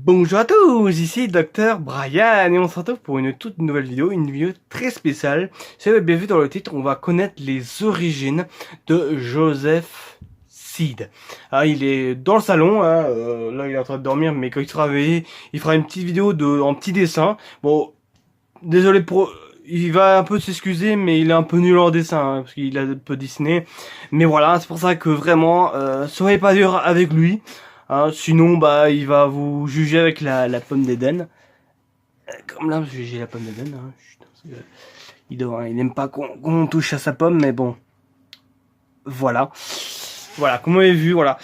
Bonjour à tous, ici Dr Brian et on se retrouve pour une toute nouvelle vidéo, une vidéo très spéciale. Si vous avez bien vu dans le titre, on va connaître les origines de Joseph Seed. Ah, il est dans le salon, là il est en train de dormir, mais quand il sera réveillé, il fera une petite vidéo en petit dessin. Bon, désolé pour... Il va un peu s'excuser, mais il est un peu nul en dessin, parce qu'il a un peu dessiné. Mais voilà, c'est pour ça que vraiment, soyez pas dur avec lui. Hein, sinon, bah, il va vous juger avec la pomme d'Éden. Comme là, j'ai la pomme d'Éden. Hein. Il n'aime pas qu'on touche à sa pomme, mais bon. Voilà. Voilà, comme vous avez vu, voilà.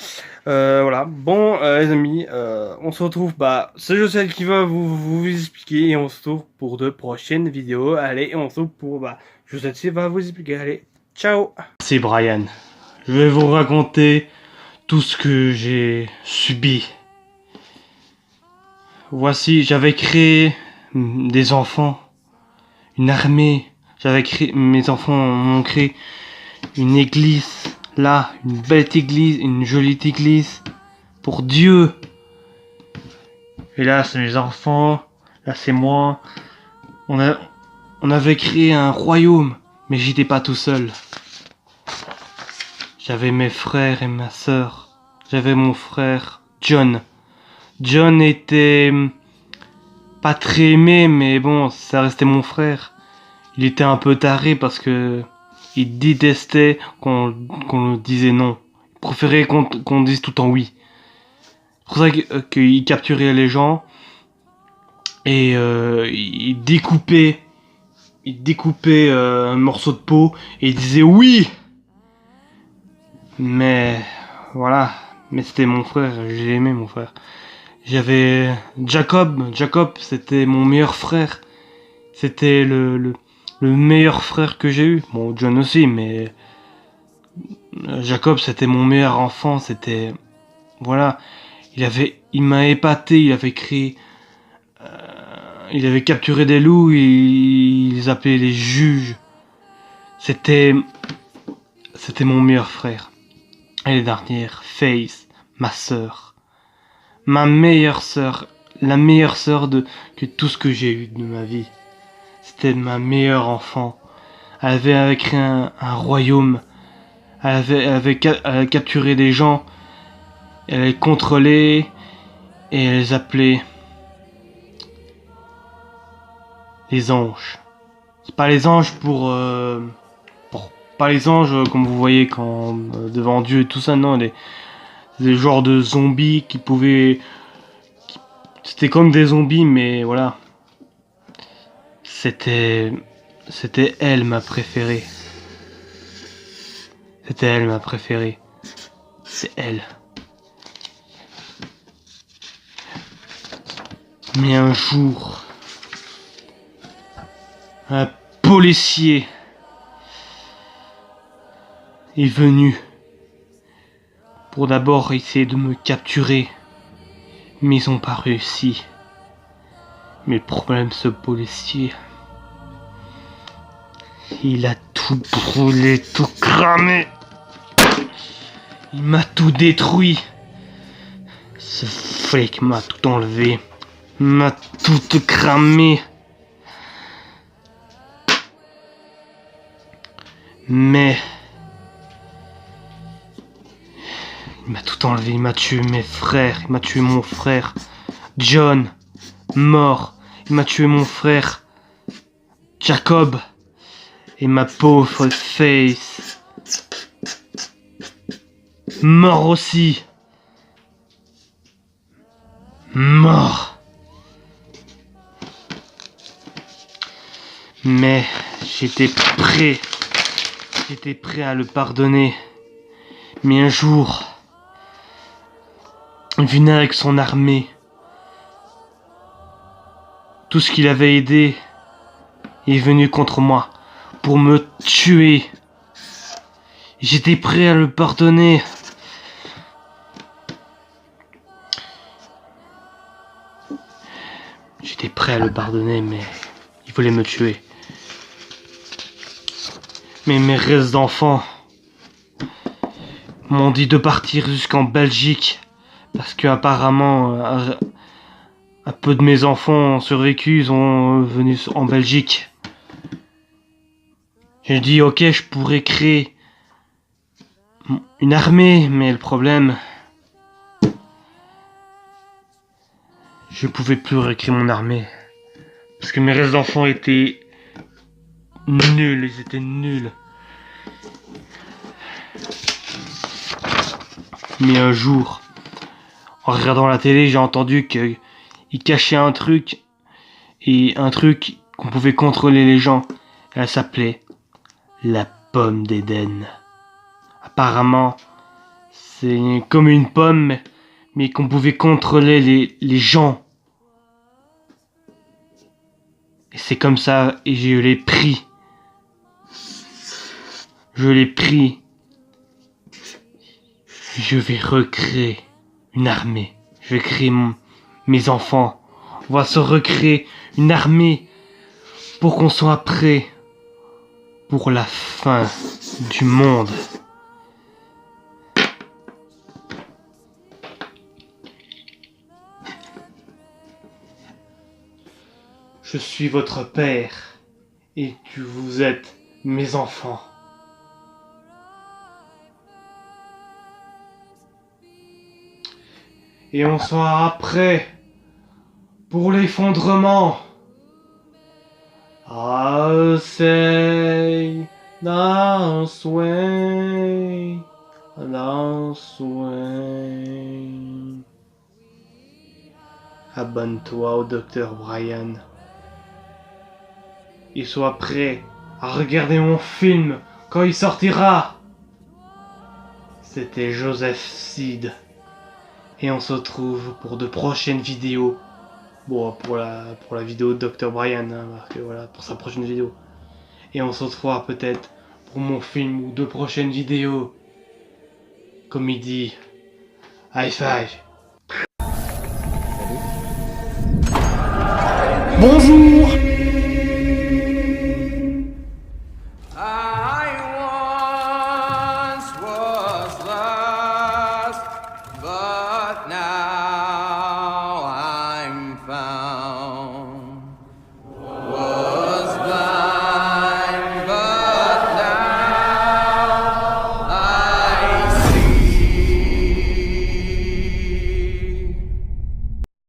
Voilà. Bon, les amis, on se retrouve. Bah, c'est Joseph qui va vous expliquer. Et on se retrouve pour de prochaines vidéos. Allez, on se retrouve pour. Bah, Joseph qui va vous expliquer. Allez, ciao. C'est Brian. Je vais vous raconter tout ce que j'ai subi. Voici, j'avais créé des enfants, une armée. Mes enfants ont créé une église, là, une belle église, une jolie église pour Dieu. Et là, c'est mes enfants, là, c'est moi. On avait créé un royaume, mais j'étais pas tout seul. J'avais mes frères et ma sœur. J'avais mon frère John. John était pas très aimé, mais bon, ça restait mon frère. Il était un peu taré parce que il détestait qu'on lui disait non. Il préférait qu'on dise tout le temps oui. C'est pour ça qu'il capturait les gens et il découpait un morceau de peau et il disait oui. Mais voilà, mais c'était mon frère, j'ai aimé mon frère. J'avais Jacob, c'était mon meilleur frère. C'était le meilleur frère que j'ai eu. Bon, John aussi, mais Jacob, c'était mon meilleur enfant. C'était, voilà, il m'a épaté. Il avait capturé des loups. Il les appelait les juges. C'était mon meilleur frère. Et les dernières, Faith, ma sœur, ma meilleure sœur, la meilleure sœur que tout ce que j'ai eu de ma vie. C'était ma meilleure enfant. Elle avait créé un royaume. Elle avait capturé des gens. Elle les contrôlait. Et elle les appelait les anges. C'est pas les anges pas les anges comme vous voyez quand devant Dieu et tout ça, non, des genres de zombies c'était comme des zombies, mais voilà. C'était elle ma préférée. C'était elle ma préférée. C'est elle. Mais un jour, un policier est venu pour d'abord essayer de me capturer, mais ils n'ont pas réussi. Mais le problème, ce policier, il a tout brûlé, tout cramé. Il m'a tout détruit. Ce flic m'a tout enlevé, m'a tout cramé. Mais il m'a tout enlevé, il m'a tué mes frères, il m'a tué mon frère John, mort. Il m'a tué mon frère Jacob et ma pauvre Faith, mort aussi. Mort. Mais j'étais prêt à le pardonner. Mais un jour, il venait avec son armée. Tout ce qu'il avait aidé est venu contre moi pour me tuer. J'étais prêt à le pardonner. J'étais prêt à le pardonner, mais il voulait me tuer. Mais mes restes d'enfants m'ont dit de partir jusqu'en Belgique parce que apparemment un peu de mes enfants ont survécu, ils sont venus en Belgique. J'ai dit ok, je pourrais créer une armée, mais le problème, je pouvais plus recréer mon armée. Parce que mes restes d'enfants étaient nuls, ils étaient nuls. Mais un jour, en regardant la télé, j'ai entendu qu'ils cachaient un truc, et un truc qu'on pouvait contrôler les gens. Elle s'appelait la pomme d'Éden. Apparemment, c'est comme une pomme, mais qu'on pouvait contrôler les gens. Et c'est comme ça, et je l'ai pris. Je l'ai pris. Je vais recréer une armée. Je vais créer mes enfants. On va se recréer une armée pour qu'on soit prêt pour la fin du monde. Je suis votre père et que vous êtes mes enfants. Et on sera prêt pour l'effondrement. I'll say dance way, dance way. Abonne-toi au Dr Brian. Et sois prêt à regarder mon film quand il sortira. C'était Joseph Seed. Et on se retrouve pour de prochaines vidéos. Bon, pour la vidéo de Dr Brian, hein, parce que voilà, pour sa prochaine vidéo. Et on se retrouvera peut-être pour mon film ou de prochaines vidéos. Comme il dit, high five. Bonjour. I once was lost, but now I'm found.